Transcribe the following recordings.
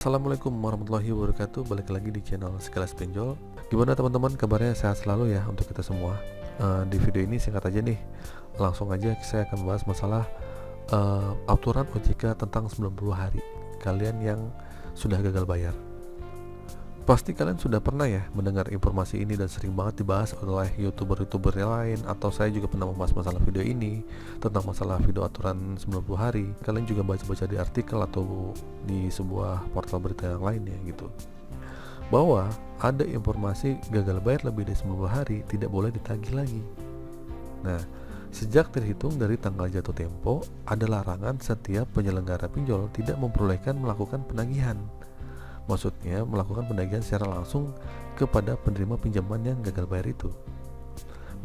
Assalamualaikum warahmatullahi wabarakatuh. Balik lagi di channel Sekilas Pinjol. Gimana teman-teman, kabarnya sehat selalu ya untuk kita semua. Di video ini singkat aja nih, langsung aja saya akan bahas masalah aturan OJK tentang 90 hari kalian yang sudah gagal bayar. Pasti kalian sudah pernah ya mendengar informasi ini dan sering banget dibahas oleh youtuber-youtuber yang lain, atau saya juga pernah membahas masalah video ini tentang masalah video aturan 90 hari. Kalian juga baca-baca di artikel atau di sebuah portal berita yang lainnya gitu, bahwa ada informasi gagal bayar lebih dari 90 hari tidak boleh ditagih lagi. Nah, sejak terhitung dari tanggal jatuh tempo, ada larangan setiap penyelenggara pinjol tidak memperbolehkan melakukan penagihan. Maksudnya melakukan penagihan secara langsung kepada penerima pinjaman yang gagal bayar itu.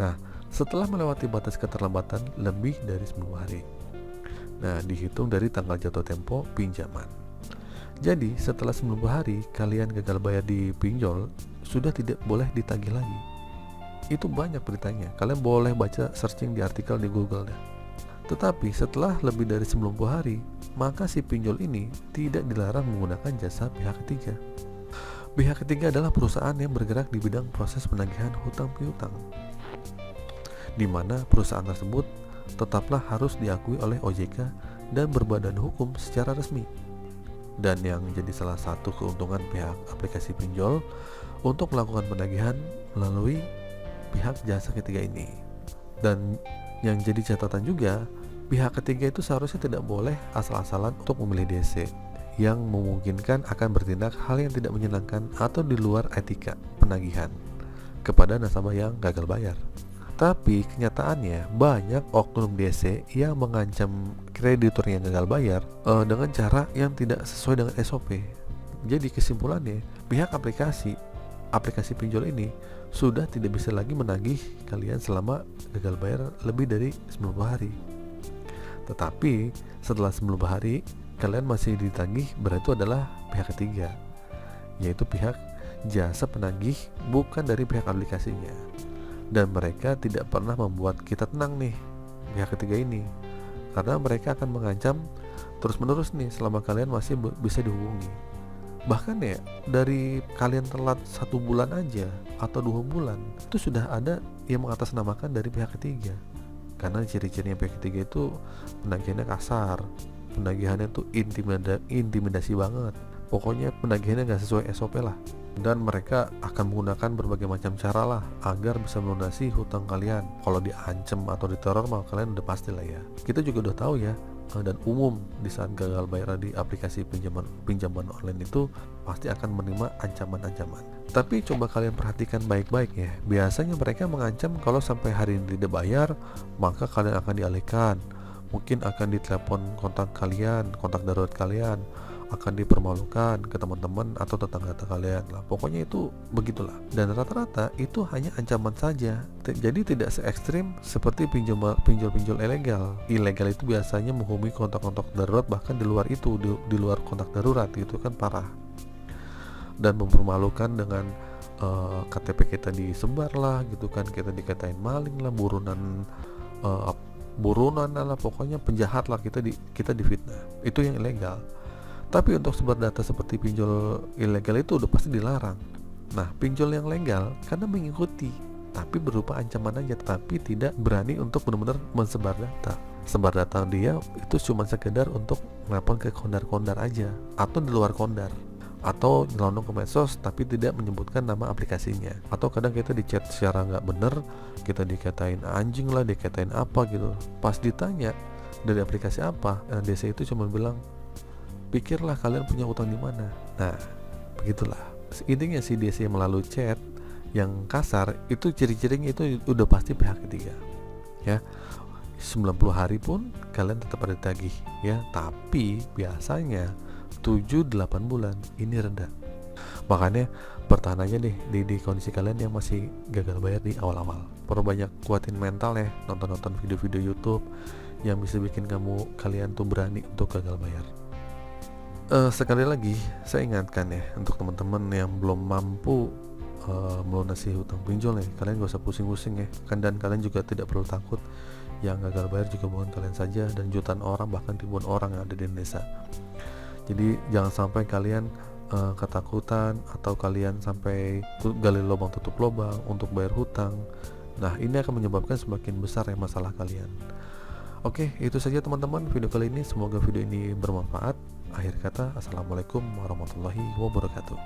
Nah, setelah melewati batas keterlambatan lebih dari 10 hari. Nah, dihitung dari tanggal jatuh tempo pinjaman. Jadi, setelah 90 hari kalian gagal bayar di pinjol, sudah tidak boleh ditagih lagi. Itu banyak beritanya. Kalian boleh baca searching di artikel di Google deh. Tetapi setelah lebih dari 90 hari, maka si pinjol ini tidak dilarang menggunakan jasa pihak ketiga. Pihak ketiga adalah perusahaan yang bergerak di bidang proses penagihan hutang piutang, di mana perusahaan tersebut tetaplah harus diakui oleh OJK dan berbadan hukum secara resmi. Dan yang jadi salah satu keuntungan pihak aplikasi pinjol untuk melakukan penagihan melalui pihak jasa ketiga ini. Dan yang jadi catatan juga, pihak ketiga itu seharusnya tidak boleh asal-asalan untuk memilih DC yang memungkinkan akan bertindak hal yang tidak menyenangkan atau di luar etika penagihan kepada nasabah yang gagal bayar. Tapi kenyataannya banyak oknum DC yang mengancam kreditur yang gagal bayar dengan cara yang tidak sesuai dengan SOP. Jadi kesimpulannya, pihak aplikasi pinjol ini sudah tidak bisa lagi menagih kalian selama gagal bayar lebih dari 90 hari. Tetapi setelah 90 hari kalian masih ditagih, berarti adalah pihak ketiga, yaitu pihak jasa penagih, bukan dari pihak aplikasinya. Dan mereka tidak pernah membuat kita tenang nih, pihak ketiga ini, karena mereka akan mengancam terus-menerus nih selama kalian masih bisa dihubungi. Bahkan ya, dari kalian telat 1 bulan aja atau 2 bulan, itu sudah ada yang mengatasnamakan dari pihak ketiga. Karena ciri-cirinya pihak ketiga itu penagihannya kasar, penagihannya tuh intimidasi banget. Pokoknya penagihannya gak sesuai SOP lah. Dan mereka akan menggunakan berbagai macam cara lah agar bisa melunasi hutang kalian. Kalau diancam atau diteror mah kalian udah pasti lah ya. Kita juga udah tahu ya, dan umum di saat gagal bayar di aplikasi pinjaman online itu pasti akan menerima ancaman-ancaman. Tapi coba kalian perhatikan baik-baik ya. Biasanya mereka mengancam kalau sampai hari ini tidak bayar, maka kalian akan dialihkan. Mungkin akan ditelepon kontak darurat kalian, akan dipermalukan ke teman-teman atau tetangga kalian lah. Pokoknya itu begitulah. Dan rata-rata itu hanya ancaman saja. Jadi tidak se ekstrim seperti pinjol-pinjol ilegal. Ilegal itu biasanya menghubungi kontak-kontak darurat, bahkan di luar itu, di luar kontak darurat, gitu kan parah. Dan mempermalukan dengan KTP kita disebar lah, gitu kan, kita dikatain maling lah, buronan lah, pokoknya penjahat lah, kita difitnah. Itu yang ilegal. Tapi untuk sebar data seperti pinjol ilegal itu udah pasti dilarang. Nah, pinjol yang legal karena mengikuti, tapi berupa ancaman aja, tapi tidak berani untuk benar-benar mensebar data. Sebar data dia itu cuma sekedar untuk melapor ke kondar-kondar aja, atau di luar kondar, atau nyelonong ke medsos tapi tidak menyebutkan nama aplikasinya. Atau kadang kita dicat secara nggak bener, kita dikatain anjing lah, dikatain apa gitu. Pas ditanya dari aplikasi apa, DC itu cuma bilang, pikirlah kalian punya utang di mana. Nah, begitulah. Intinya si DC melalui chat yang kasar itu ciri-cirinya itu udah pasti pihak ketiga. Ya. 90 hari pun kalian tetap ada ditagih ya, tapi biasanya 7-8 bulan ini rendah. Makanya bertahan aja deh di kondisi kalian yang masih gagal bayar di awal-awal. Perbanyak kuatin mental ya, nonton video-video YouTube yang bisa bikin kalian tuh berani untuk gagal bayar. Sekali lagi saya ingatkan ya, untuk teman-teman yang belum mampu melunasi hutang pinjol ya, kalian gak usah pusing-pusing ya kan, dan kalian juga tidak perlu takut. Yang gagal bayar juga bukan kalian saja, dan jutaan orang, bahkan ribuan orang yang ada di Indonesia. Jadi jangan sampai kalian ketakutan atau kalian sampai gali lubang tutup lubang untuk bayar hutang. Nah, ini akan menyebabkan semakin besar ya masalah kalian. Oke, itu saja teman-teman video kali ini. Semoga video ini bermanfaat. Akhir kata, assalamualaikum warahmatullahi wabarakatuh.